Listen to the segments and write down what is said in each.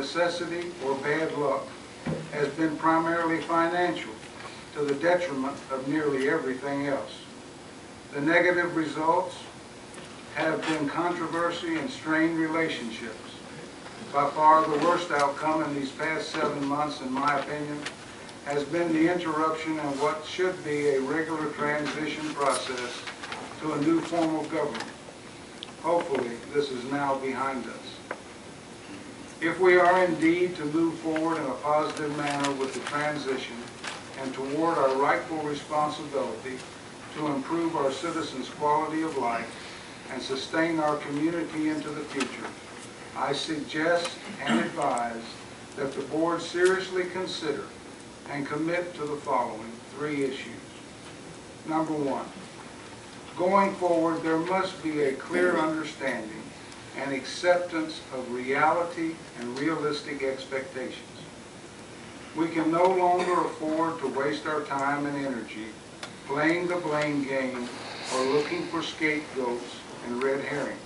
necessity or bad luck has been primarily financial, to the detriment of nearly everything else. The negative results have been controversy and strained relationships. By far the worst outcome in these past 7 months, in my opinion, has been the interruption in what should be a regular transition process to a new form of government. Hopefully, this is now behind us. If we are indeed to move forward in a positive manner with the transition and toward our rightful responsibility to improve our citizens' quality of life and sustain our community into the future, I suggest and advise that the board seriously consider and commit to the following 3 issues. Number 1, going forward, there must be a clear understanding and acceptance of reality and realistic expectations. We can no longer afford to waste our time and energy playing the blame game or looking for scapegoats and red herrings.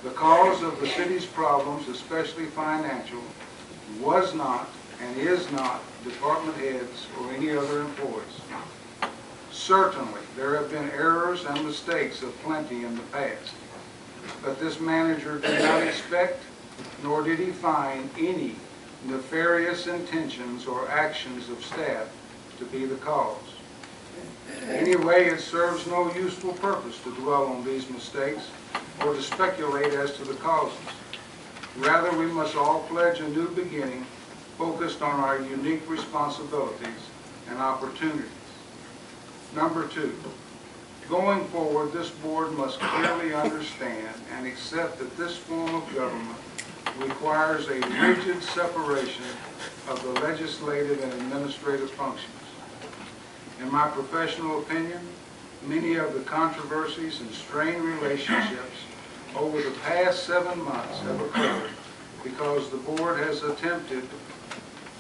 The cause of the city's problems, especially financial, was not and is not department heads or any other employees. Certainly, there have been errors and mistakes aplenty in the past, but this manager did not expect, nor did he find any nefarious intentions or actions of staff to be the cause. Anyway, it serves no useful purpose to dwell on these mistakes or to speculate as to the causes. Rather, we must all pledge a new beginning focused on our unique responsibilities and opportunities. Number 2, going forward, this board must clearly understand and accept that this form of government requires a rigid separation of the legislative and administrative functions. In my professional opinion, many of the controversies and strained relationships over the past 7 months have occurred because the board has attempted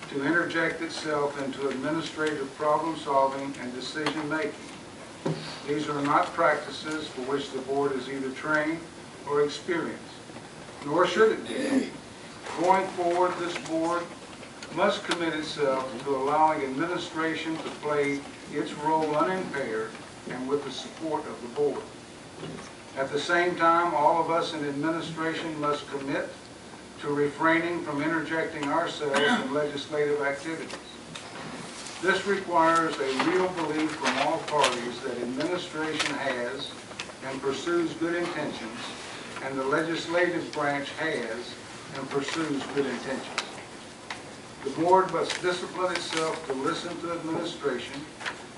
to interject itself into administrative problem solving and decision making. These are not practices for which the board is either trained or experienced, nor should it be. Going forward, this board must commit itself to allowing administration to play its role unimpaired and with the support of the board. At the same time, all of us in administration must commit to refraining from interjecting ourselves in legislative activities. This requires a real belief from all parties that administration has and pursues good intentions, and the legislative branch has and pursues good intentions. The board must discipline itself to listen to administration,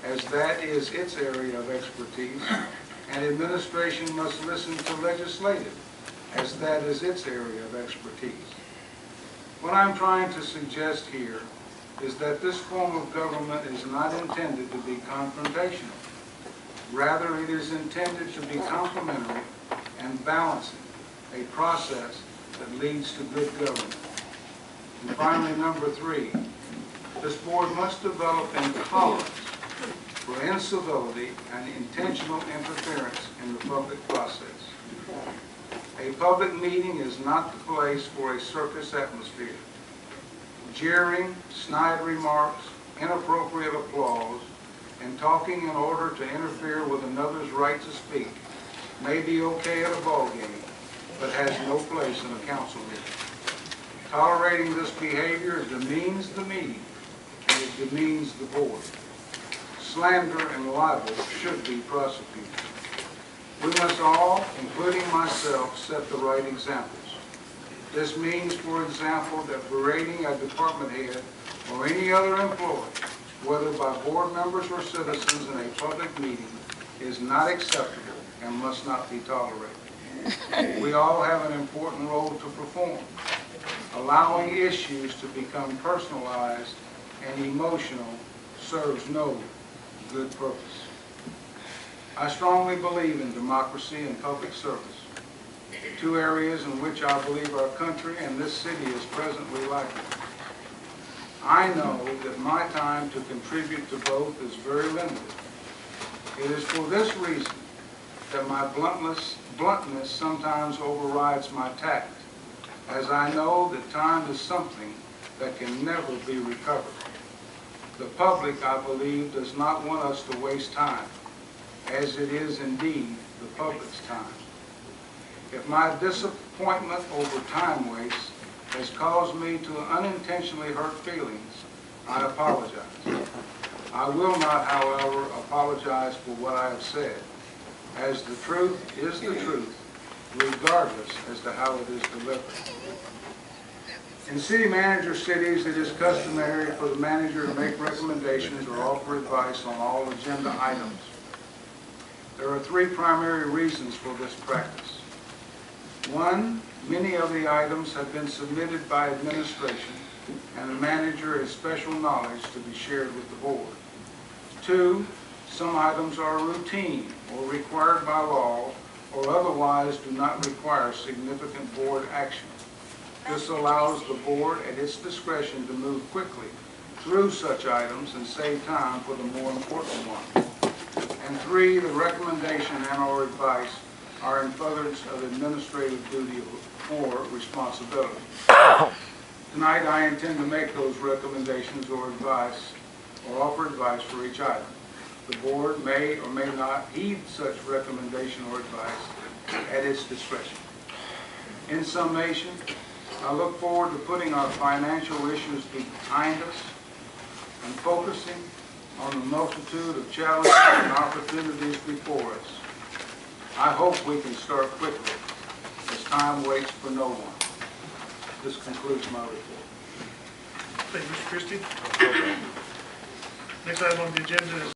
as that is its area of expertise, and administration must listen to legislative, as that is its area of expertise. What I'm trying to suggest here is that this form of government is not intended to be confrontational. Rather, it is intended to be complementary and balancing, a process that leads to good government. And finally, number 3, this board must develop intolerance for incivility and intentional interference in the public process. A public meeting is not the place for a circus atmosphere. Jeering, snide remarks, inappropriate applause, and talking in order to interfere with another's right to speak may be okay at a ball game, but has no place in a council meeting. Tolerating this behavior demeans the meeting, and it demeans the board. Slander and libel should be prosecuted. We must all, including myself, set the right examples. This means, for example, that berating a department head or any other employee, whether by board members or citizens in a public meeting, is not acceptable and must not be tolerated. We all have an important role to perform. Allowing issues to become personalized and emotional serves no good purpose. I strongly believe in democracy and public service, 2 areas in which I believe our country and this city is presently lacking. I know that my time to contribute to both is very limited. It is for this reason that my bluntness sometimes overrides my tact, as I know that time is something that can never be recovered. The public, I believe, does not want us to waste time, as it is indeed the public's time. If my disappointment over time waste has caused me to unintentionally hurt feelings, I apologize. I will not, however, apologize for what I have said, as the truth is the truth, regardless as to how it is delivered. In city manager cities, it is customary for the manager to make recommendations or offer advice on all agenda items. There are three primary reasons for this practice. One, many of the items have been submitted by administration, and the manager has special knowledge to be shared with the board. Two, some items are routine or required by law or otherwise do not require significant board action. This allows the board at its discretion to move quickly through such items and save time for the more important ones. And three, the recommendation and/or advice are in furtherance of administrative duty or responsibility. Tonight, I intend to make those recommendations or advice or offer advice for each item. The board may or may not heed such recommendation or advice at its discretion. In summation, I look forward to putting our financial issues behind us and focusing on the multitude of challenges and opportunities before us. I hope we can start quickly, as time waits for no one. This concludes my report. Thank you, Mr. Christie. Next item on the agenda is